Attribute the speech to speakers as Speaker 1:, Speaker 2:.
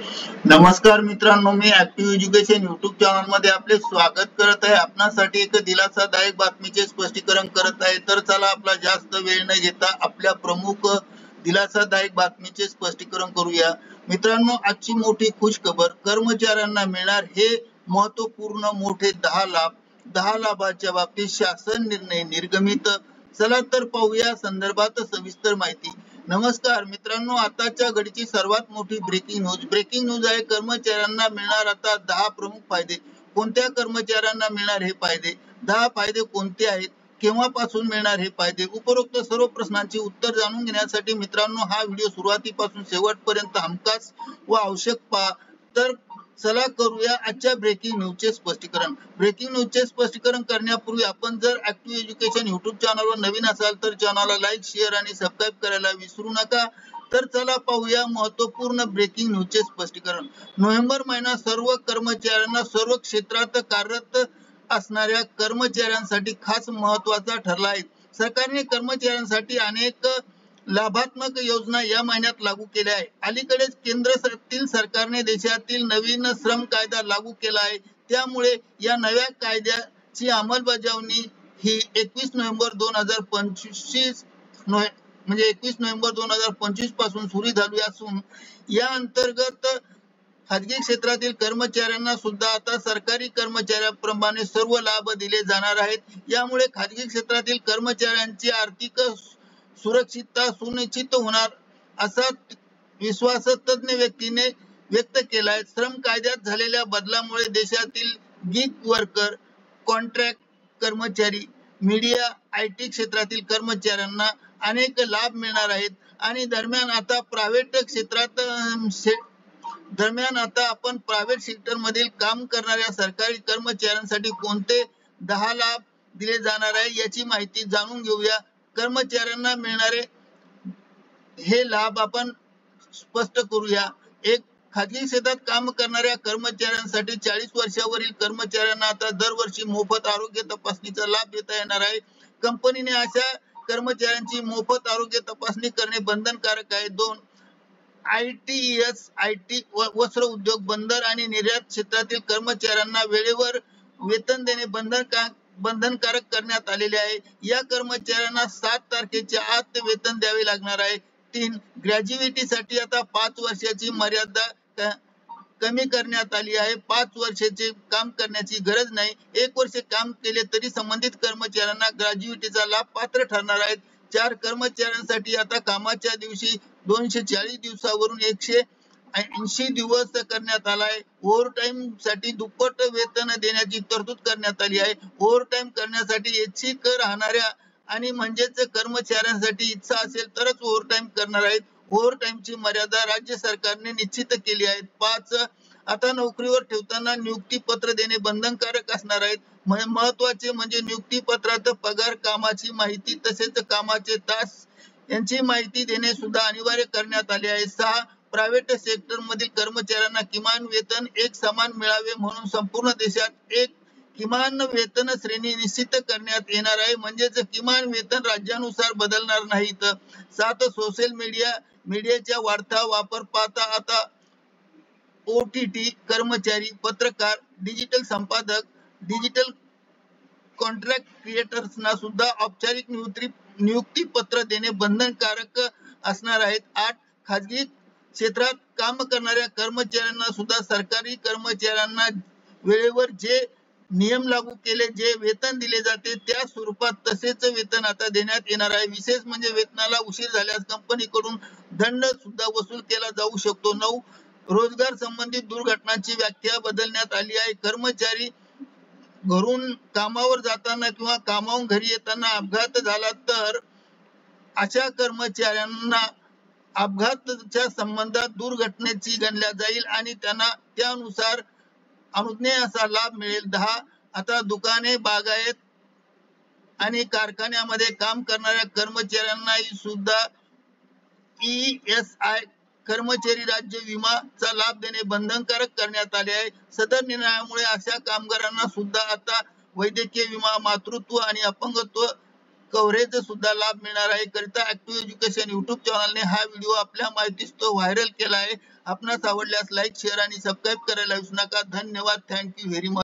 Speaker 1: नमस्कार मित्रांनो, मी active education YouTube channel मध्ये आपले स्वागत करत आहे। आपणासाठी एक दिलासादायक बातमीचे स्पष्टीकरण करत आहे। तर चला आपला जास्त वेळ न घेता आपल्या प्रमुख दिलासादायक बातमीचे स्पष्टीकरण करूया। मित्रांनो, आजची मोठी खुश खबर, कर्मचाऱ्यांना मिळणार हे महत्त्वपूर्ण मोठे 10 लाभ। 10 लाभाच्या बाबतीत शासन निर्णय निर्गमित। चला तर पाहूया संदर्भात सविस्तर माहिती। नमस्कार मित्रांनो, आताच्या घडीची सर्वात मोठी ब्रेकिंग न्यूज आहे। कर्मचाऱ्यांना मिळणार आता 10 प्रमुख फायदे। कोणत्या कर्मचाऱ्यांना मिळणार हे फायदे? 10 फायदे कोणते आहेत? केव्हापासून मिळणार हे फायदे? उपरोक्त सर्व प्रश्नांची उत्तर जाणून घेण्यासाठी मित्रांनो, हा व्हिडिओ सुरुवातीपासून शेवटपर्यंत हमखास व आवश्यक पहा। तर चला करूया आजच्या ब्रेकिंग न्यूजचे स्पष्टीकरण। ब्रेकिंग न्यूजचे स्पष्टीकरण करण्यापूर्वी आपण जर ऍक्टिव्ह एज्युकेशन युट्यूब चॅनलवर नवीन असाल तर चॅनलला लाईक, शेअर आणि सबस्क्राईब करायला विसरू नका। तर चला पाहूया महत्त्वपूर्ण ब्रेकिंग न्यूजचे स्पष्टीकरण। नोव्हेंबर महिना सर्व कर्मचाऱ्यांना, सर्व क्षेत्रात कार्यरत असणाऱ्या कर्मचाऱ्यांसाठी खास महत्त्वाचा ठरला आहे। सरकारने कर्मचाऱ्यांसाठी अनेक लाभात्मक योजना या महिन्यात लागू केल्या आहे। अलीकडेच केंद्रातील सरकारने देशातील नवीन श्रम कायदा लागू केला आहे। त्यामुळे या नव्या कायद्याची अंमलबजावणी ही 21 नोव्हेंबर 2025 पासून सुरू झाली असून या अंतर्गत खाजगी क्षेत्रातील कर्मचाऱ्यांना सुद्धा आता सरकारी कर्मचाऱ्यांप्रमाणे सर्व लाभ दिले जाणार आहेत। यामुळे खाजगी क्षेत्रातील कर्मचाऱ्यांची आर्थिक सुरक्षितता सुनिश्चित होणार असा विश्वास तज्ञ व्यक्तीने व्यक्त केला आहे। श्रम कायद्यात झालेल्या बदलामुळे देशातील गिग वर्कर, कॉन्ट्रॅक्ट कर्मचारी, मीडिया, IT क्षेत्रातील कर्मचाऱ्यांना अनेक लाभ मिळणार आहेत। आणि दरम्यान आता आपण प्रायव्हेट सेक्टर मधील काम करणाऱ्या सरकारी कर्मचाऱ्यांसाठी कोणते 10 लाभ दिले जाणार आहे याची माहिती जाणून घेऊया। कर्मचाऱ्यांना मिळणारे हे लाभ आपण स्पष्ट करूया। एक, खाजगी क्षेत्रात काम करणाऱ्या कर्मचाऱ्यांसाठी 40 वर्षावरील कर्मचाऱ्यांना आता दरवर्षी मोफत आरोग्य तपासणीचा लाभ देता येणार आहे। कंपनीने अशा कर्मचाऱ्यांची मोफत आरोग्य तपासणी करणे बंधनकारक आहे। 2, IT वस्त्र उद्योग, बंदर आणि निर्यात क्षेत्रातील कर्मचाऱ्यांना वेळेवर वेतन देणे बंधनकारक करण्यात आलेले आहे। या कर्मचाऱ्यांना 7 तारखेच्या आत वेतन द्यावे लागणार आहे। 3, ग्रॅज्युएटीसाठी आता 5 वर्षाची मर्यादा कमी करण्यात आली आहे। 5 वर्षाचे काम करण्याची गरज नाही। 1 वर्ष काम केले तरी संबंधित कर्मचाऱ्यांना ग्रॅज्युएटीचा लाभ पात्र ठरणार आहेत। 4, कर्मचाऱ्यांसाठी आता कामाच्या दिवशी 240 दिवसावरून 180 दिवस करण्यात आला आहे। ओव्हरटाईम साठी दुप्पट वेतन देण्याची तरतूद करण्यात आली आहे। ओव्हरटाईम करण्यासाठी इच्छुक राहणाऱ्या आणि म्हणजेच कर्मचाऱ्यांसाठी इच्छा असेल तरच ओव्हरटाईम करणार आहेत। ओव्हरटाईमची मर्यादा राज्य सरकारने निश्चित केली आहे। 5, आता नोकरीवर ठेवताना नियुक्ती पत्र देणे बंधनकारक असणार आहेत। महत्त्वाचे म्हणजे नियुक्ती पत्रात पगार, कामाची माहिती तसेच कामाचे तास यांची माहिती देणे सुद्धा अनिवार्य करण्यात आले आहे। 6, प्रायव्हेट सेक्टर मधील कर्मचाऱ्यांना किमान वेतन एक समान मिळावे म्हणून संपूर्ण देशात एक किमान वेतन श्रेणी निश्चित करण्यात येणार आहे। म्हणजेच किमान वेतन राज्यानुसार बदलणार नाहीत। 7, सोशल मीडियाचा वाढता वापर पाहता आता OTT कर्मचारी, पत्रकार, डिजिटल संपादक, डिजिटल कॉन्ट्रॅक्ट क्रिएटर्सना सुद्धा औपचारिक नियुक्ती पत्र देणे बंधनकारक असणार आहेत। 8, खाजगी क्षेत्रात काम करणाऱ्या कर्मचाऱ्यांना सुद्धा सरकारी कर्मचाऱ्यांना वेळेवर जे नियम लागू केले, जे वेतन दिले जाते त्या स्वरूपात तसेच वेतन आता देण्यात येणार आहे। विशेष म्हणजे वेतनाला उशीर झाल्यास कंपनीकडून दंड सुद्धा वसूल केला जाऊ शकतो। 9, रोजगार संबंधित दुर्घटनांची व्याख्या बदलण्यात आली आहे। कर्मचारी घरून कामावर जाताना किंवा कामावरून घरी येताना अपघात झाला तर अशा कर्मचाऱ्यांना अपघाताच्या संबंधात दुर्घटनेची गणल्या जाईल आणि त्यांना त्यानुसार अनुज्ञेय असा लाभ मिळेल। 10, आता दुकाने, बागायत आणि कारखान्यामध्ये काम करणाऱ्या कर्मचाऱ्यांना सुद्धा ESI कर्मचारी राज्य विमाचा लाभ देणे बंधनकारक करण्यात आले आहे। सदर निर्णयामुळे अशा कामगारांना सुद्धा आता वैद्यकीय विमा, मातृत्व आणि अपंगत्व कव्हरेज सुद्धा लाभ मिळणार आहे. करिता ऍक्टिव्ह एज्युकेशन युट्यूब चॅनलने हा व्हिडिओ आपल्या माहितीस्तव व्हायरल केला आहे. आपणास आवडल्यास लाईक, शेअर आणि सबस्क्राईब करायला विसरू नका. धन्यवाद. Thank you very much.